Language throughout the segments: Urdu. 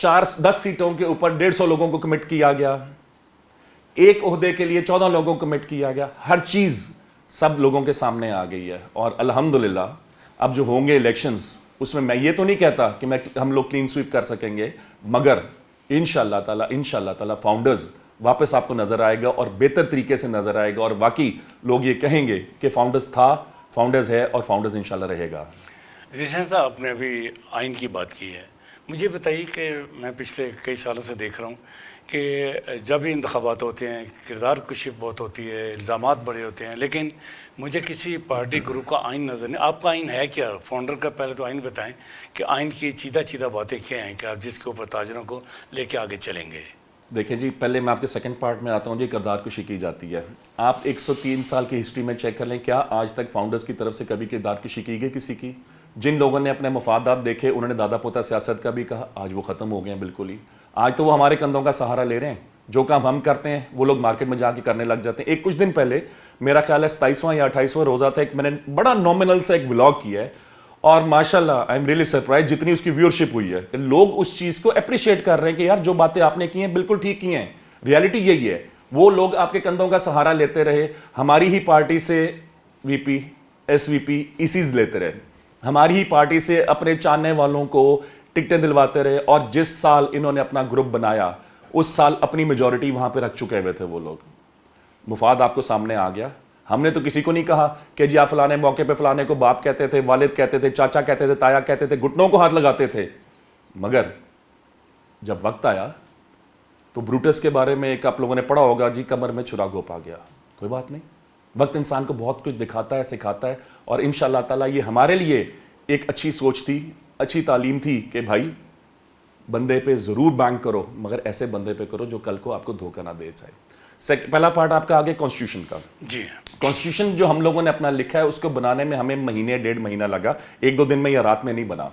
10 سیٹوں کے اوپر 150 لوگوں کو کمٹ کیا گیا, ایک عہدے کے لیے 14 لوگوں کو کمٹ کیا گیا, ہر چیز سب لوگوں کے سامنے آ گئی ہے. اور الحمدللہ اب جو ہوں گے الیکشنز, اس میں یہ تو نہیں کہتا کہ ہم لوگ کلین سویپ کر سکیں گے, مگر انشاءاللہ تعالی فاؤنڈرز واپس آپ کو نظر آئے گا اور بہتر طریقے سے نظر آئے گا, اور واقعی لوگ یہ کہیں گے کہ فاؤنڈرز تھا, فاؤنڈرز ہے, اور فاؤنڈرز انشاءاللہ رہے گا. ذیشان صاحب, آپ نے ابھی آئین کی بات کی ہے, مجھے بتائیے کہ میں پچھلے کئی سالوں سے دیکھ رہا ہوں کہ جب بھی انتخابات ہوتے ہیں کردار کشی بہت ہوتی ہے, الزامات بڑے ہوتے ہیں, لیکن مجھے کسی پارٹی گروپ کا آئین نظر نہیں. آپ کا آئین ہے کیا؟ فاؤنڈر کا پہلے تو آئین بتائیں کہ آئین کی چیدہ باتیں کیا ہیں کہ آپ جس کے اوپر تاجروں کو لے کے آگے چلیں گے. دیکھیں جی, پہلے میں آپ کے سیکنڈ پارٹ میں آتا ہوں جی. کردار کشی کی جاتی ہے, آپ 103 سال کی ہسٹری میں چیک کر لیں, کیا آج تک فاؤنڈرز کی طرف سے کبھی کردار کشی کی گئی کسی کی؟ جن لوگوں نے اپنے مفادات دیکھے انہوں نے دادا پوتا سیاست کا بھی کہا, آج وہ ختم ہو گئے ہیں بالکل ہی. آج تو وہ ہمارے کندھوں کا سہارا لے رہے ہیں, جو کام ہم کرتے ہیں وہ لوگ مارکیٹ میں جا کے کرنے لگ جاتے ہیں. ایک کچھ دن پہلے میرا خیال ہے 27واں یا 28واں روزہ تھا, ایک میں نے بڑا نومنل سے ایک ولاگ کیا ہے, اور ماشاءاللہ آئی ایم ریئلی سرپرائز جتنی اس کی ویورشپ ہوئی ہے کہ لوگ اس چیز کو اپریشیٹ کر رہے ہیں کہ یار جو باتیں آپ نے کی ہیں بالکل ٹھیک کی ہیں. ریالٹی یہی ہے, وہ لوگ آپ کے کندھوں کا سہارا لیتے رہے, ہماری ہی پارٹی سے وی پی, ایس وی پی, ایسیز لیتے رہے, ہماری ہی پارٹی سے اپنے چاننے والوں کو ٹکٹیں دلواتے رہے, اور جس سال انہوں نے اپنا گروپ بنایا اس سال اپنی میجورٹی وہاں پہ رکھ چکے ہوئے تھے وہ لوگ. مفاد آپ کو سامنے آ گیا. ہم نے تو کسی کو نہیں کہا کہ جی آپ فلانے موقع پہ فلانے کو باپ کہتے تھے, والد کہتے تھے, چاچا کہتے تھے, تایا کہتے تھے, گھٹنوں کو ہاتھ لگاتے تھے, مگر جب وقت آیا تو بروٹس کے بارے میں ایک آپ لوگوں نے پڑھا ہوگا جی, کمر میں چھرا گھوپ آ گیا. کوئی بات نہیں, وقت انسان کو بہت کچھ دکھاتا ہے, سکھاتا ہے, اور انشاءاللہ تعالیٰ یہ ہمارے لیے ایک اچھی سوچ تھی, اچھی تعلیم تھی کہ بھائی بندے پہ ضرور بینک کرو, مگر ایسے بندے پہ کرو جو کل کو آپ کو دھوکہ نہ دے جائے. پہلا پارٹ آپ کا آگے کانسٹیٹیوشن کا. جی, کانسٹیٹیوشن جو ہم لوگوں نے اپنا لکھا ہے اس کو بنانے میں ہمیں مہینے 1.5 مہینہ لگا, 1-2 دن میں یا رات میں نہیں بنا.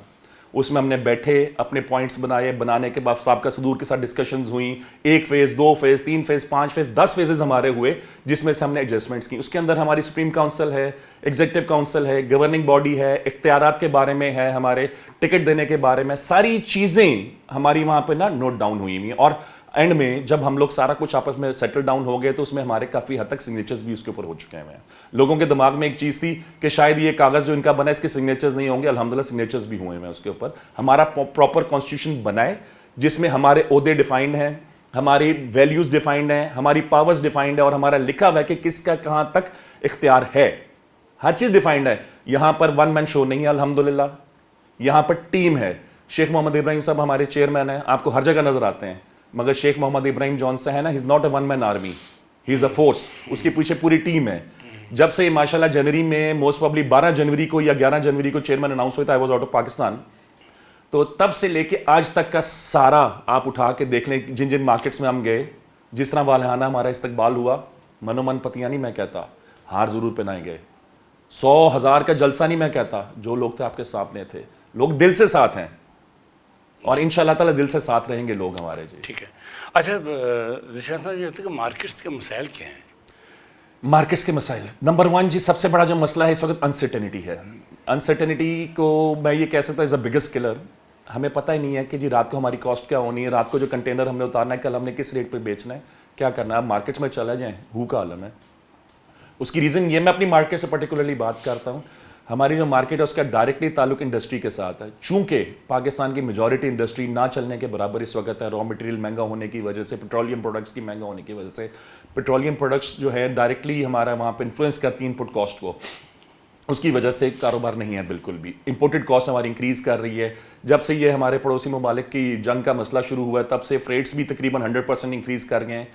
اس میں ہم نے بیٹھے اپنے پوائنٹس بنائے, بنانے کے بعد صاحب کا صدور کے ساتھ ڈسکشنز ہوئیں, 1 phase 2 phase 3 phase 5 phase 10 phases ہمارے ہوئے, جس میں سے ہم نے ایڈجسٹمنٹس کی. اس کے اندر ہماری سپریم کاؤنسل ہے, ایگزیکٹو کاؤنسل ہے, گورننگ باڈی ہے, اختیارات کے بارے میں ہے, ہمارے ٹکٹ دینے کے بارے میں, ساری چیزیں ہماری وہاں پہ نا نوٹ ڈاؤن ہوئی ہوئی. اور اینڈ میں جب ہم لوگ سارا کچھ آپس میں سیٹل ڈاؤن ہو گئے تو اس میں ہمارے کافی حد تک سگنیچرز بھی اس کے اوپر ہو چکے ہیں. لوگوں کے دماغ میں ایک چیز تھی کہ شاید یہ کاغذ جو ان کا بنا ہے اس کے سگنیچرز نہیں ہوں گے, الحمدللہ سگنیچرز بھی ہوئے ہیں اس کے اوپر. ہمارا پراپر کانسٹیٹیوشن بنا ہے جس میں ہمارے عہدے ڈیفائنڈ ہیں, ہماری ویلیوز ڈیفائنڈ ہیں, ہماری پاورز ڈیفائنڈ ہے, اور ہمارا لکھا ہوا ہے کہ کس کا کہاں تک اختیار ہے. ہر چیز ڈیفائنڈ ہے. یہاں پر ون مین شو نہیں ہے الحمدللہ, یہاں پر ٹیم ہے. شیخ محمد ابراہیم صاحب ہمارے چیئرمین ہیں, آپ کو ہر جگہ نظر آتے ہیں, مگر شیخ محمد ابراہیم جون سے ہے نا, he is not a one man army, he is a force. اس کے پیچھے پوری ٹیم ہے. جب سے ماشاءاللہ جنوری میں موسٹ پرابلی 12 جنوری کو یا 11 جنوری کو چیئرمین اناؤنس ہوتا ہے, واز آؤٹ آف پاکستان, تو تب سے لے کے آج تک کا سارا آپ اٹھا کے دیکھ لیں, جن جن مارکیٹس میں ہم گئے, جس طرح والہانہ ہمارا استقبال ہوا, منو من پتیاں نہیں میں کہتا, ہار ضرور پہنائے گئے. 100,000 کا جلسہ نہیں میں کہتا, جو لوگ تھے آپ کے سامنے تھے, لوگ دل سے ساتھ ہیں, اور انشاءاللہ تعالیٰ دل سے ساتھ رہیں گے لوگ ہمارے. جی ٹھیک ہے. اچھا ذیشان صاحب, یہ ہوتا ہے کہ مارکیٹس کے مسائل کیا ہیں؟ مارکیٹس کے مسائل, نمبر 1 جی سب سے بڑا جو مسئلہ ہے اس وقت انسرٹینٹی ہے. انسرٹینٹی کو میں یہ کہہ سکتا ہوں از اے بگیسٹ کلر. ہمیں پتہ ہی نہیں ہے کہ جی رات کو ہماری کاسٹ کیا ہونی ہے, رات کو جو کنٹینر ہم نے اتارنا ہے کل ہم نے کس ریٹ پہ بیچنا ہے, کیا کرنا ہے. آپ مارکیٹس میں چلا جائیں, ہو کا عالم ہے. اس کی ریزن یہ, میں اپنی مارکیٹ سے پرٹیکولرلی بات کرتا ہوں, ہماری جو مارکیٹ ہے اس کا ڈائریکٹلی تعلق انڈسٹری کے ساتھ ہے. چونکہ پاکستان کی میجورٹی انڈسٹری نہ چلنے کے برابر اس وقت ہے, را مٹیریل مہنگا ہونے کی وجہ سے, پیٹرولیم پروڈکٹس کی مہنگا ہونے کی وجہ سے. پیٹرولیم پروڈکٹس جو ہے ڈائریکٹلی ہمارا وہاں پہ انفلوئنس کرتی ہے انپٹ کاسٹ کو, اس کی وجہ سے کاروبار نہیں ہے بالکل بھی. امپورٹڈ کاسٹ ہماری انکریز کر رہی ہے. جب سے یہ ہمارے پڑوسی ممالک کی جنگ کا مسئلہ شروع ہوا ہے تب سے فریٹس بھی تقریباً 100% انکریز کر گئے ہیں.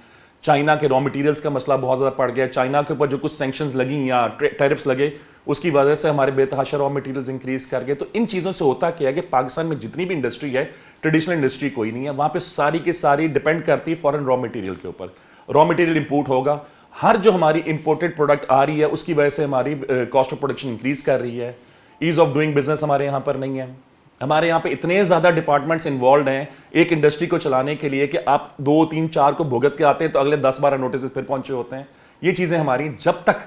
چائنا کے را مٹیریلس کا مسئلہ بہت زیادہ پڑ گیا. چائنا کے اوپر جو کچھ سینکشنز لگیں یا ٹیرفس لگے, اس کی وجہ سے ہمارے بے تحاشا را مٹیریلز انکریز کر گئے. تو ان چیزوں سے ہوتا کیا ہے کہ پاکستان میں جتنی بھی انڈسٹری ہے, ٹریڈیشنل انڈسٹری کوئی نہیں ہے, وہاں پہ ساری کی ساری ڈپینڈ کرتی ہے فارن را مٹیریل کے اوپر. را مٹیریل امپورٹ ہوگا, ہر جو ہماری امپورٹڈ پروڈکٹ آ رہی ہے اس کی وجہ سے ہماری کاسٹ آف پروڈکشن انکریز کر رہی ہے. ایز آف ڈوئنگ بزنس ہمارے یہاں پر نہیں ہے. ہمارے یہاں پہ اتنے زیادہ ڈپارٹمنٹس انوالوڈ ہیں ایک انڈسٹری کو چلانے کے لیے کہ آپ 2 3 4 کو بھگت کے آتے ہیں تو اگلے 10 12 نوٹسز پھر پہنچے ہوتے ہیں. یہ چیزیں ہماری جب تک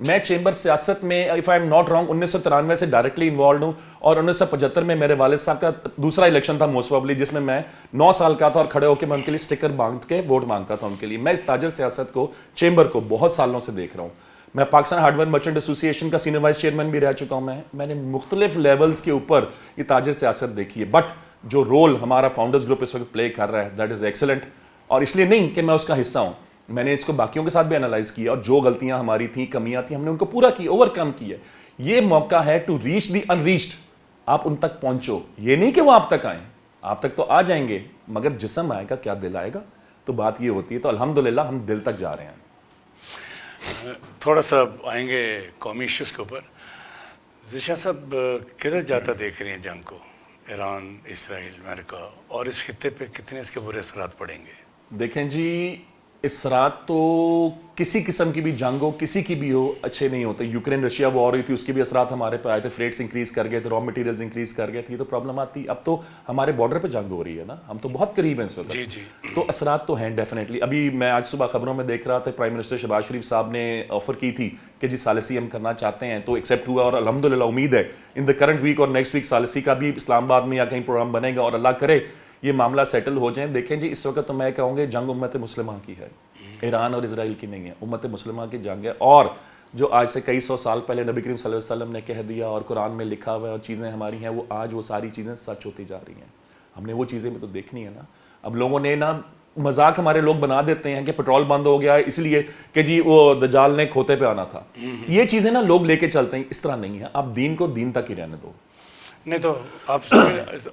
میں چیمبر سیاست میں if I am not wrong 1993 سے ڈائریکٹلی انوالوڈ ہوں, اور 1975 میں میرے والد صاحب کا دوسرا الیکشن تھا موسٹ پروبلی, جس میں میں 9 سال کا تھا اور کھڑے ہو کے میں ان کے لیے اسٹکر باندھ کے ووٹ مانگتا تھا ان کے لیے. میں اس تاجر سیاست کو, چیمبر کو بہت سالوں سے دیکھ رہا ہوں. میں پاکستان ہارڈ ویئر مرچنٹ ایسوسی ایشن کا سینئر وائس چیئرمین بھی رہ چکا ہوں. میں نے مختلف لیولز کے اوپر یہ تاجر سیاست دیکھی ہے, بٹ جو رول ہمارا فاؤنڈرز گروپ اس وقت پلے کر رہا ہے دیٹ از ایکسلنٹ. اور اس لیے نہیں کہ میں اس کا حصہ ہوں, میں نے اس کو باقیوں کے ساتھ بھی انالائز کیا, اور جو غلطیاں ہماری تھیں, کمیاں تھیں, ہم نے ان کو پورا کی, اوور کم کیا. یہ موقع ہے to reach the unreached. آپ ان تک پہنچو, یہ نہیں کہ وہ آپ تک آئیں, آپ تک تو آ جائیں گے, مگر جسم آئے گا, کیا دل آئے گا. تو بات یہ ہوتی ہے. تو الحمدللہ ہم دل تک جا رہے ہیں. تھوڑا سا آئیں گے قومی ایشوز کے اوپر. ذیشان صاحب کدھر جاتا دیکھ رہی ہیں جنگ کو؟ ایران, اسرائیل, امریکہ, اور اس خطے پہ کتنے اس کے برے اثرات پڑیں گے؟ دیکھیں جی, اثرات تو کسی قسم کی بھی جنگ ہو, کسی کی بھی ہو, اچھے نہیں ہوتے. یوکرین رشیا وار ہوئی تھی, اس کے بھی اثرات ہمارے پہ آئے تھے. فریٹس انکریز کر گئے تھے, را مٹیریلز انکریز کر گئے تھے, تو پرابلم آتی. اب تو ہمارے بارڈر پہ جنگ ہو رہی ہے نا, ہم تو بہت قریب ہیں اس وقت. جی تو اثرات تو ہیں ڈیفینیٹلی. ابھی میں آج صبح خبروں میں دیکھ رہا تھا, پرائم منسٹر شہباز شریف صاحب نے آفر کی تھی کہ جی ثالثی ہم کرنا چاہتے ہیں, تو ایکسیپٹ ہوا, اور الحمدللہ امید ہے ان دا کرنٹ ویک اور نیکسٹ ویک ثالثی کا بھی اسلام آباد میں یا کہیں پروگرام بنے گا, اور اللہ کرے یہ معاملہ سیٹل ہو جائیں. دیکھیں جی, اس وقت تو میں کہوں گے جنگ امت مسلمہ کی ہے, ایران اور اسرائیل کی نہیں ہے, امت مسلمہ کی جنگ ہے. اور جو آج سے کئی سو سال پہلے نبی کریم صلی اللہ علیہ وسلم نے کہہ دیا اور قرآن میں لکھا ہوا ہے اور چیزیں ہماری ہیں, وہ آج وہ ساری چیزیں سچ ہوتی جا رہی ہیں. ہم نے وہ چیزیں بھی تو دیکھنی ہے نا. اب لوگوں نے نا مذاق ہمارے لوگ بنا دیتے ہیں کہ پیٹرول بند ہو گیا اس لیے کہ جی وہ دجال نے کھوتے پہ آنا تھا. یہ چیزیں نا لوگ لے کے چلتے ہیں, اس طرح نہیں ہے. آپ دین کو دین تک ہی رہنے دو. نہیں تو آپ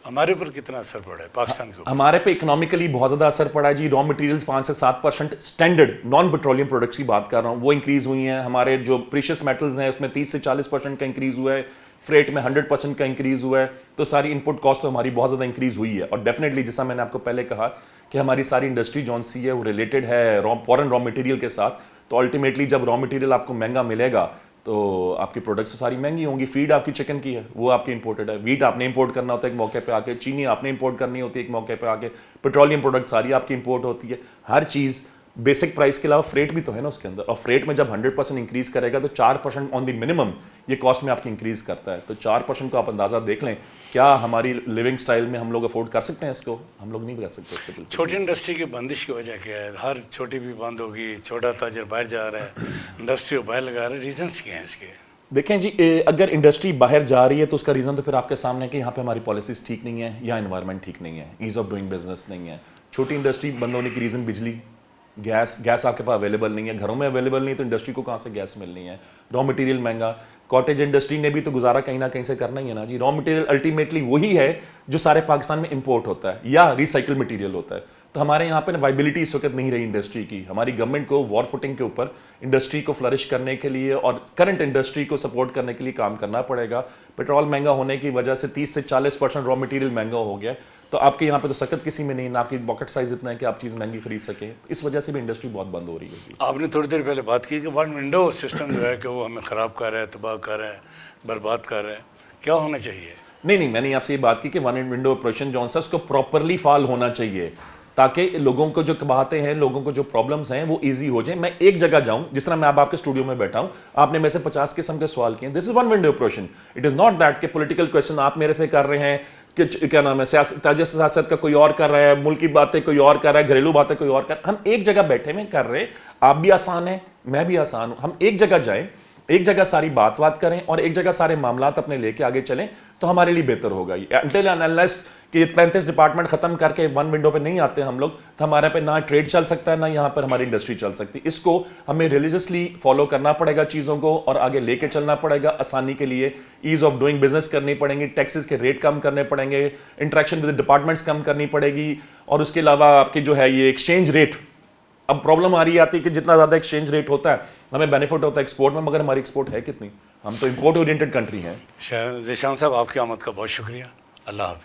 ہمارے اوپر کتنا اثر پڑا ہے پاکستان کے اوپر؟ ہمارے پہ اکنامیکلی بہت زیادہ اثر پڑا ہے جی. را مٹیریلز 5 سے 7% اسٹینڈرڈ نان پیٹرولیم پروڈکٹس کی بات کر رہا ہوں, وہ انکریز ہوئی ہیں. ہمارے جو پریشیس میٹلز ہیں اس میں 30 سے 40% کا انکریز ہوا ہے. فریٹ میں 100% کا انکریز ہوا ہے. تو ساری ان پٹ کاسٹ تو ہماری بہت زیادہ انکریز ہوئی ہے. اور ڈیفینیٹلی جیسا میں نے آپ کو پہلے کہا کہ ہماری ساری انڈسٹری جون سی ہے وہ ریلیٹڈ ہے فورن را مٹیریل کے ساتھ. تو الٹیمیٹلی جب را مٹیریل آپ کو مہنگا ملے گا تو آپ کی پروڈکٹس ساری مہنگی ہوں گی. فیڈ آپ کی چکن کی ہے, وہ آپ کی امپورٹڈ ہے. ویٹ آپ نے امپورٹ کرنا ہوتا ہے ایک موقع پہ آ کے, چینی آپ نے امپورٹ کرنی ہوتی ہے ایک موقع پہ آ کے, پیٹرولیم پروڈکٹ ساری آپ کی امپورٹ ہوتی ہے. ہر چیز بیسک پرائس کے علاوہ فریٹ بھی تو ہے نا اس کے اندر. اور فریٹ میں جب 100% انکریز کرے گا تو 4% آن دی منیمم یہ کاسٹ میں آپ کی انکریز کرتا ہے. تو 4% کو آپ اندازہ دیکھ لیں, کیا ہماری لیونگ سٹائل میں ہم لوگ افورڈ کر سکتے ہیں اس کو؟ ہم لوگ نہیں کر سکتے اس کو. چھوٹی انڈسٹری کی بندش کی وجہ کیا ہے؟ ہر چھوٹی بھی بند ہوگی, چھوٹا تاجر باہر جا رہا ہے, انڈسٹری کو باہر لگا رہا ہے. ریزنس کیا ہیں اس کے؟ دیکھیں جی, اگر انڈسٹری باہر جا رہی ہے تو اس کا ریزن تو پھر آپ کے سامنے ہے کہ یہاں پہ ہماری پالیسیز ٹھیک نہیں ہے یا انوائرمنٹ ٹھیک نہیں ہے, ایز آف ڈوئنگ بزنس نہیں ہے. چھوٹی انڈسٹری بند ہونے کی ریزن بجلی, گیس آپ کے پاس اویلیبل نہیں ہے, گھروں میں اویلیبل نہیں, تو انڈسٹری کو کہاں سے گیس ملنی ہے. را مٹیریل مہنگا, کاٹیج انڈسٹری نے بھی تو گزارا کہیں نہ کہیں سے کرنا ہی ہے نا جی. را مٹیریل الٹیمیٹلی وہی ہے جو سارے پاکستان میں امپورٹ ہوتا ہے یا ریسائکل مٹیریل ہوتا ہے. تو ہمارے یہاں پہ وائبلٹی اس وقت نہیں رہی انڈسٹری کی. ہماری گورنمنٹ کو وار فوٹنگ کے اوپر انڈسٹری کو فلرش کرنے کے لیے اور کرنٹ انڈسٹری کو سپورٹ کرنے کے لیے کام کرنا پڑے گا. پیٹرول مہنگا ہونے کی وجہ سے 30 سے 40% را مٹیریل مہنگا ہو گیا. تو آپ کے یہاں پہ تو سکت کسی میں نہیں, نہ آپ کی پاکٹ سائز اتنا ہے کہ آپ چیز مہنگی خرید سکیں. اس وجہ سے بھی انڈسٹری بہت بند ہو رہی ہے جی. آپ نے تھوڑی دیر پہلے بات کی کہ ون ونڈو سسٹم جو ہے کہ وہ ہمیں خراب کر رہا ہے, تباہ کر رہا ہے, برباد کر رہا ہے. کیا ہونا چاہیے؟ نہیں, میں نے آپ سے یہ بات کی کہ ون ونڈو آپریشن جو ہے اس کو پراپرلی فال ہونا چاہیے تاکہ لوگوں کو جو باتیں ہیں, لوگوں کو جو پرابلمس ہیں وہ ایزی ہو جائیں. میں ایک جگہ جاؤں, جس طرح میں آپ کے اسٹوڈیو میں بیٹھا ہوں, آپ نے میرے سے 50 قسم کے سوال کیے. This is one window operation. It is not that کہ پولیٹیکل کویشچن آپ میرے سے کر رہے ہیں کہ کیا نام ہے تاجر سیاست کا کوئی اور کر رہا ہے, ملک کی باتیں کوئی اور کر رہا ہے, گھریلو باتیں کوئی اور کر رہا ہے. ہم ایک جگہ بیٹھے ہوئے کر رہے ہیں, آپ بھی آسان ہیں, میں بھی آسان ہوں. ہم ایک جگہ جائیں, ایک جگہ ساری بات کریں اور ایک جگہ سارے معاملات اپنے لے کے آگے چلیں تو ہمارے لیے بہتر ہوگا. انٹل اینڈ انلیس کہ یہ 35 ڈپارٹمنٹ ختم کر کے ون ونڈو پہ نہیں آتے ہم لوگ, تو ہمارے پہ نہ ٹریڈ چل سکتا ہے, نہ یہاں پر ہماری انڈسٹری چل سکتی. اس کو ہمیں ریلیجسلی فالو کرنا پڑے گا چیزوں کو, اور آگے لے کے چلنا پڑے گا. آسانی کے لیے ایز آف ڈوئنگ بزنس کرنی پڑیں گی, ٹیکسز کے ریٹ کم کرنے پڑیں گے, انٹریکشن ود ڈپارٹمنٹس کم کرنی پڑے گی. اور اس کے علاوہ آپ کی جو ہے یہ ایکسچینج ریٹ, اب پرابلم آ رہی آتی ہے کہ جتنا زیادہ ایکسچینج ریٹ ہوتا ہے ہمیں بینیفٹ ہوتا ہے ایکسپورٹ میں, مگر ہماری ایکسپورٹ ہے کتنی؟ ہم تو امپورٹ اورینٹڈ کنٹری ہیں. ذیشان صاحب, آپ کی آمد کا بہت شکریہ. اللہ حافظ.